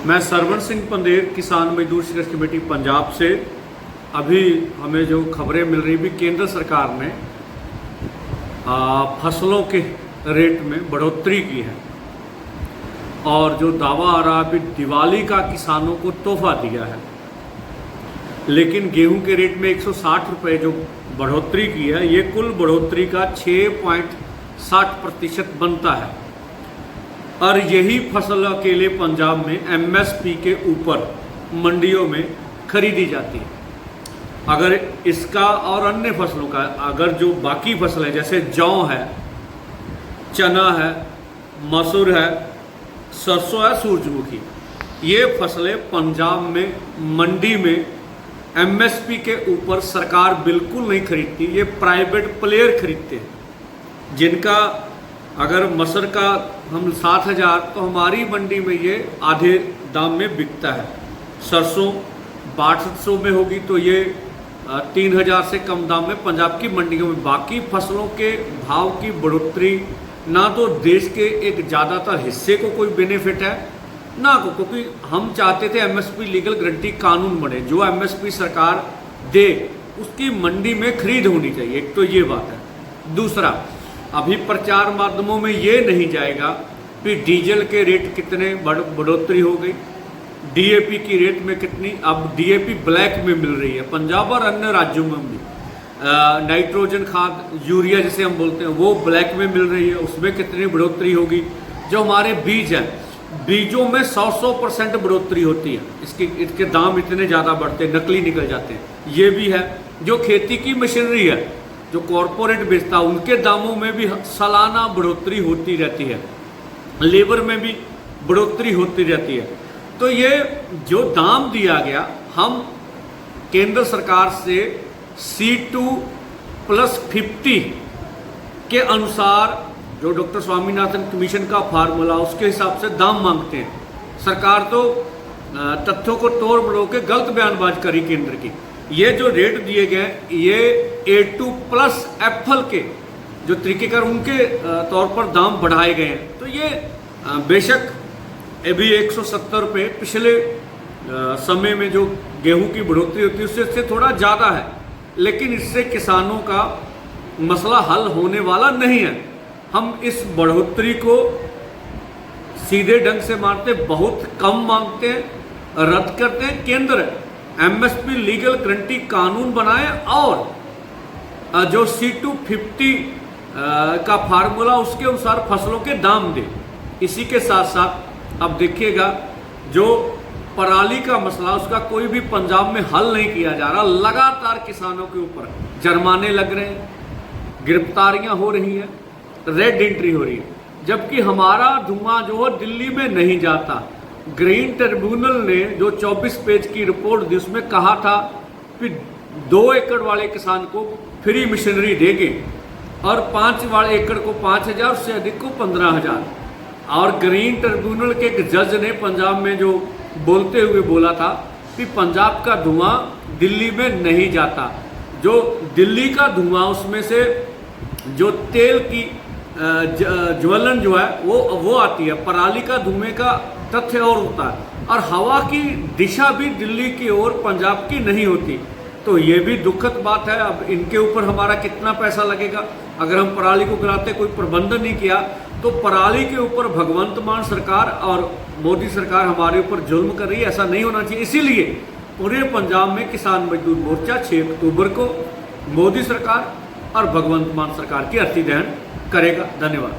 मैं सरवण सिंह पंदेर, किसान मजदूर संघर्ष कमेटी पंजाब से। अभी हमें जो खबरें मिल रही भी, केंद्र सरकार ने फसलों के रेट में बढ़ोतरी की है और जो दावा आ रहा है दिवाली का किसानों को तोहफा दिया है। लेकिन गेहूं के रेट में 160 रुपये जो बढ़ोतरी की है, ये कुल बढ़ोतरी का 6.60% बनता है और यही फसल अकेले पंजाब में एमएसपी के ऊपर मंडियों में खरीदी जाती है। अगर इसका और अन्य फसलों का, अगर जो बाकी फसलें जैसे जौ है, चना है, मसूर है, सरसों है, सूरजमुखी, ये फसलें पंजाब में मंडी में एमएसपी के ऊपर सरकार बिल्कुल नहीं खरीदती, ये प्राइवेट प्लेयर खरीदते हैं। जिनका अगर मसूर का हम 7,000 तो हमारी मंडी में ये आधे दाम में बिकता है। सरसों 800 में होगी तो ये 3,000 से कम दाम में पंजाब की मंडियों में। बाकी फसलों के भाव की बढ़ोतरी ना तो देश के एक ज़्यादातर हिस्से को कोई बेनिफिट है ना को, क्योंकि हम चाहते थे एमएसपी लीगल गारंटी कानून बने, जो एमएसपी सरकार दे उसकी मंडी में खरीद होनी चाहिए। एक तो ये बात है। दूसरा, अभी प्रचार माध्यमों में ये नहीं जाएगा कि डीजल के रेट कितने बढ़ोतरी हो गई, डीएपी की रेट में कितनी, अब डीएपी ब्लैक में मिल रही है पंजाब और अन्य राज्यों में भी। नाइट्रोजन खाद, यूरिया जिसे हम बोलते हैं, वो ब्लैक में मिल रही है, उसमें कितनी बढ़ोतरी होगी। जो हमारे बीज हैं, बीजों में 100% बढ़ोतरी होती है, इसके दाम इतने ज़्यादा बढ़ते हैं, नकली निकल जाते हैं। ये भी है। जो खेती की मशीनरी है, जो कॉरपोरेट बेचता है, उनके दामों में भी सालाना बढ़ोतरी होती रहती है, लेबर में भी बढ़ोतरी होती रहती है। तो ये जो दाम दिया गया, हम केंद्र सरकार से C2+50 के अनुसार, जो डॉक्टर स्वामीनाथन कमीशन का फार्मूला, उसके हिसाब से दाम मांगते हैं। सरकार तो तथ्यों को तोड़ मरोड़ के गलत बयानबाजी करी केंद्र की। ये जो रेट दिए गए, ये A2+ एप्पल के जो तरीकेकार, उनके तौर पर दाम बढ़ाए गए हैं। तो ये बेशक अभी 170 रुपये पिछले समय में जो गेहूं की बढ़ोतरी होती है उससे थोड़ा ज़्यादा है, लेकिन इससे किसानों का मसला हल होने वाला नहीं है। हम इस बढ़ोतरी को सीधे ढंग से मारते, बहुत कम मांगते हैं, रद्द करते हैं। केंद्र एमएसपी लीगल गारंटी कानून बनाए और जो C250 का फार्मूला, उसके अनुसार फसलों के दाम दे। इसी के साथ साथ अब देखिएगा, जो पराली का मसला, उसका कोई भी पंजाब में हल नहीं किया जा रहा। लगातार किसानों के ऊपर जुर्माने लग रहे हैं, गिरफ्तारियां हो रही हैं, रेड एंट्री हो रही है, जबकि हमारा धुआं जो है दिल्ली में नहीं जाता। ग्रीन ट्रिब्यूनल ने जो 24 पेज की रिपोर्ट दी, उसमें कहा था कि 2 एकड़ वाले किसान को फ्री मशीनरी देंगे और 5 वाले एकड़ को 5,000, उससे अधिक को 15,000। और ग्रीन ट्रिब्यूनल के एक जज ने पंजाब में जो बोलते हुए बोला था कि पंजाब का धुआं दिल्ली में नहीं जाता। जो दिल्ली का धुआं, उसमें से जो तेल की ज्वलन जो है वो आती है, पराली का धुएं का तथ्य और होता है, और हवा की दिशा भी दिल्ली की ओर पंजाब की नहीं होती। तो ये भी दुखद बात है। अब इनके ऊपर हमारा कितना पैसा लगेगा? अगर हम पराली को गिराते, कोई प्रबंधन नहीं किया, तो पराली के ऊपर भगवंत मान सरकार और मोदी सरकार हमारे ऊपर जुल्म कर रही है। ऐसा नहीं होना चाहिए। इसीलिए पूरे पंजाब में किसान मजदूर मोर्चा 6 अक्टूबर को मोदी सरकार और भगवंत मान सरकार की अर्थी दहन करेगा। धन्यवाद।